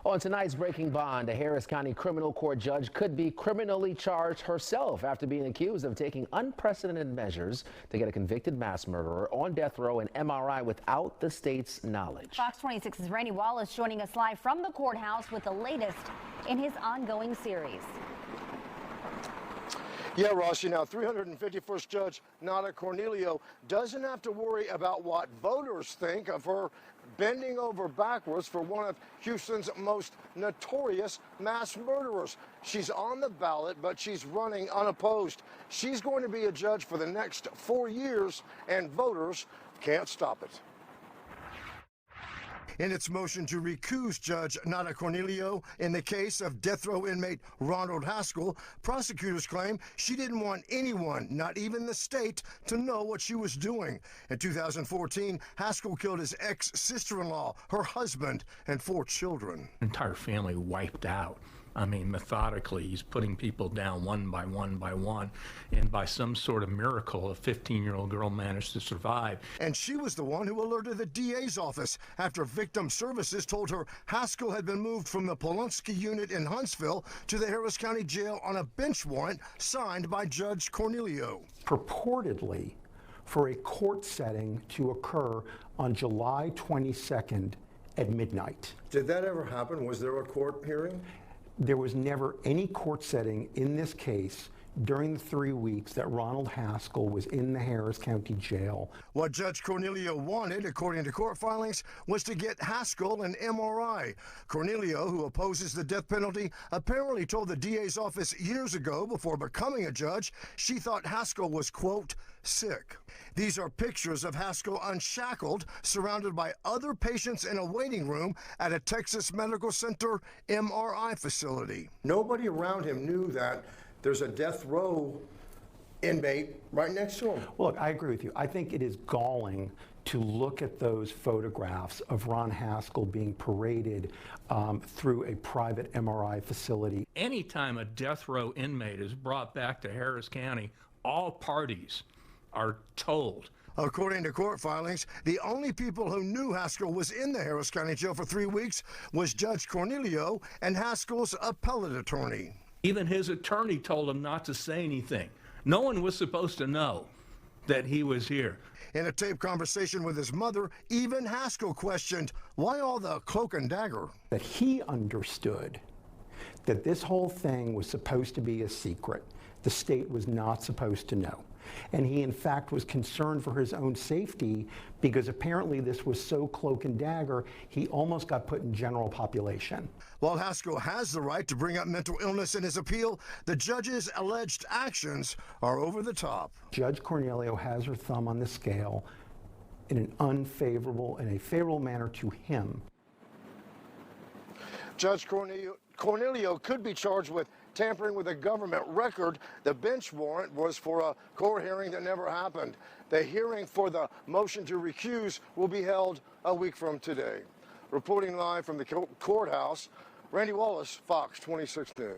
On tonight's Breaking Bond, a Harris County criminal court judge could be criminally charged herself after being accused of taking unprecedented measures to get a convicted mass murderer on death row and MRI without the state's knowledge. Fox 26's Randy Wallace joining us live from the courthouse with the latest in his ongoing series. Yeah, Ross, you know, 351st Judge Nada Cornelio doesn't have to worry about what voters think of her bending over backwards for one of Houston's most notorious mass murderers. She's on the ballot, but she's running unopposed. She's going to be a judge for the next 4 years, and voters can't stop it. In its motion to recuse Judge Nada Cornelio in the case of death row inmate Ronald Haskell, prosecutors claim she didn't want anyone, not even the state, to know what she was doing. In 2014, Haskell killed his ex-sister-in-law, her husband, and 4 children. Entire family wiped out. I mean, methodically, he's putting people down one by one by one, and by some sort of miracle, a 15-year-old girl managed to survive. And she was the one who alerted the DA's office after Victim Services told her Haskell had been moved from the Polunsky unit in Huntsville to the Harris County Jail on a bench warrant signed by Judge Cornelio. Purportedly for a court setting to occur on July 22nd at midnight. Did that ever happen? Was there a court hearing? There was never any court setting in this case during the 3 weeks that Ronald Haskell was in the Harris County Jail. What Judge Cornelio wanted, according to court filings, was to get Haskell an MRI. Cornelio, who opposes the death penalty, apparently told the DA's office years ago, before becoming a judge, she thought Haskell was, quote, sick. These are pictures of Haskell unshackled, surrounded by other patients in a waiting room at a Texas Medical Center MRI facility. Nobody around him knew that there's a death row inmate right next to him. Well, look, I agree with you. I think it is galling to look at those photographs of Ron Haskell being paraded through a private MRI facility. Anytime a death row inmate is brought back to Harris County, all parties are told. According to court filings, the only people who knew Haskell was in the Harris County Jail for 3 weeks was Judge Cornelio and Haskell's appellate attorney. Even his attorney told him not to say anything. No one was supposed to know that he was here. In a taped conversation with his mother, even Haskell questioned, why all the cloak and dagger? That he understood that this whole thing was supposed to be a secret. The state was not supposed to know. And he, in fact, was concerned for his own safety because apparently this was so cloak and dagger, he almost got put in general population. While Haskell has the right to bring up mental illness in his appeal, the judge's alleged actions are over the top. Judge Cornelio has her thumb on the scale in a favorable manner to him. Judge Cornelio could be charged with tampering with a government record. The bench warrant was for a court hearing that never happened. The hearing for the motion to recuse will be held a week from today. Reporting live from the courthouse, Randy Wallace, Fox 26 News.